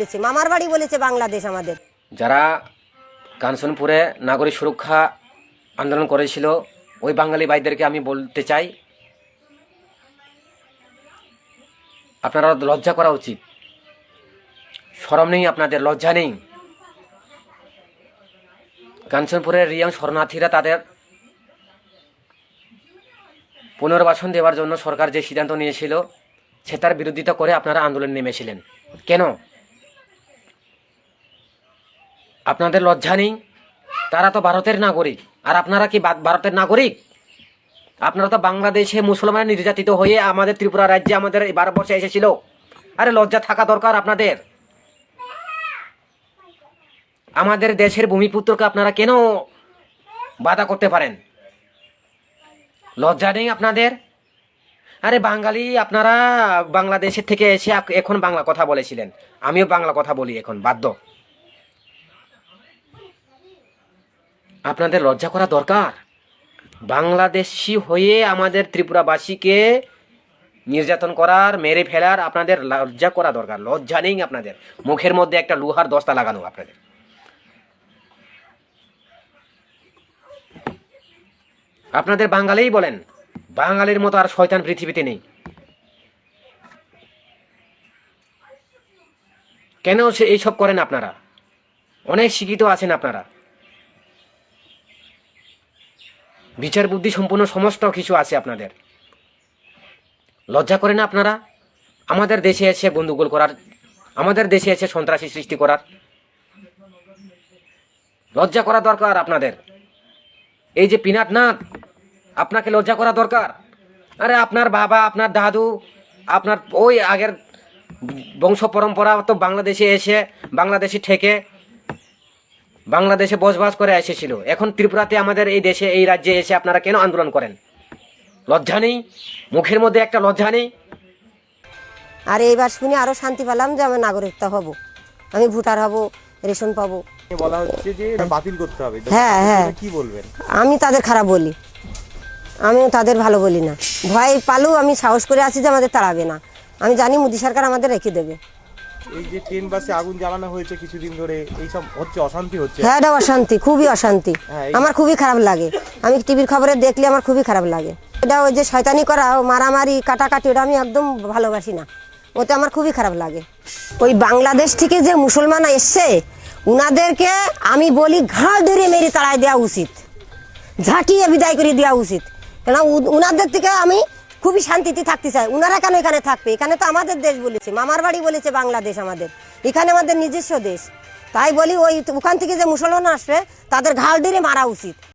বলেছে, মামার বাড়ি বলেছে বাংলাদেশ আমাদের। যারা কাঞ্চনপুরে নাগরিক সুরক্ষা আন্দোলন করেছিল ওই বাঙালি ভাইদেরকে আমি বলতে চাই, আপনারা লজ্জা করা উচিত। শরম নেই আপনাদের, লজ্জা নেই। কাঞ্চনপুরের রিয়াং শরণার্থীরা তাদের পুনর্বাসন দেওয়ার জন্য সরকার যে সিদ্ধান্ত নিয়েছিল সেটার বিরোধিতা করে আপনারা আন্দোলন নেমেছিলেন কেন? আপনাদের লজ্জা নেই? তারা তো ভারতের নাগরিক, আর আপনারা কি ভারতের নাগরিক? আপনারা তো বাংলাদেশে মুসলমান নির্যাতিত হয়ে আমাদের ত্রিপুরা রাজ্যে আমাদের এই ভারতবর্ষে এসেছিল। আরে লজ্জা থাকা দরকার আপনাদের। আমাদের দেশের ভূমিপুত্রকে আপনারা কেন বাধা করতে পারেন? লজ্জা নেই আপনাদের? আরে বাঙালি, আপনারা বাংলাদেশের থেকে এসে এখন বাংলা কথা বলেছিলেন, আমিও বাংলা কথা বলি এখন বাধ্য। আপনাদের লজ্জা করা দরকার। বাংলাদেশি হয়ে আমাদের ত্রিপুরাবাসীকে নির্যাতন করার, মেরে ফেলার আপনাদের লজ্জা করা দরকার। লজ্জা নেই আপনাদের? মুখের মধ্যে একটা লোহার দস্তা লাগানো আপনাদের। আপনাদের বাঙালিই বলেন, বাঙালির মতো আর শয়তান পৃথিবীতে নেই। কেন এইসব করেন আপনারা? অনেক শিক্ষিত আছেন আপনারা, বিচার বুদ্ধি সম্পূর্ণ সমস্ত কিছু আছে আপনাদের। লজ্জা করে না আপনারা আমাদের দেশে এসে গন্ডগোল করার, আমাদের দেশে এসে সন্ত্রাসী সৃষ্টি করার? লজ্জা করা দরকার আপনাদের। এই যে পিনাট নাথ, আপনাকে লজ্জা করা দরকার। আরে আপনার বাবা, আপনার দাদু, আপনার ওই আগের বংশ পরম্পরা তো বাংলাদেশে এসে বাংলাদেশি থেকে বাংলাদেশে বসবাস করে এসেছিল। এখন ত্রিপুরাতে আমাদের এই দেশে, এই রাজ্যে এসে আপনারা কেন আন্দোলন করেন? লজ্জা নেই? মুখের মধ্যে একটা লজ্জা নেই? আর এইবার শুনে আরো শান্তি পেলাম যে আমি নাগরিকতা হব, আমি ভোটার হব, রেশন পাবো। বলা হচ্ছে যে এটা বাতিল করতে হবে। হ্যাঁ হ্যাঁ, কি বলবেন? আমি তাদের খারাপ বলি, আমিও তাদের ভালো বলি না। ভয় পালেও আমি সাহস করে আছি যে আমাদের তাড়াবে না। আমি জানি মোদী সরকার আমাদের রেখে দেবে। এই যে ট্রেন বাসে আগুন জ্বালানো হয়েছে কিছুদিন ধরে, এইসব হচ্ছে, অশান্তি হচ্ছে। হ্যাঁ, এটা অশান্তি, খুবই অশান্তি। আমার খুবই খারাপ লাগে, আমি টিভির খবরে দেখলে আমার খুবই খারাপ লাগে। এটা ওই যে শয়তানি করা, মারামারি, কাটাকাটি, ওটা আমি একদম ভালোবাসি না, ওতে আমার খুবই খারাপ লাগে। ওই বাংলাদেশ থেকে যে মুসলমান এসছে উনাদেরকে আমি বলি ঘাড় ধরে মেরে তাড়াই দেওয়া উচিত, ঝাঁটিয়ে বিদায় করে দেওয়া উচিত। কেন উনাদের থেকে আমি খুবই শান্তিতে থাকতে চাই। উনারা কেন এখানে থাকবে? এখানে তো আমাদের দেশ বলেছে, মামার বাড়ি বলেছে বাংলাদেশ আমাদের, এখানে আমাদের নিজস্ব দেশ। তাই বলি ওই ওখান থেকে যে মুসলমান আসবে তাদের ঘাড় ধরে মারা উচিত।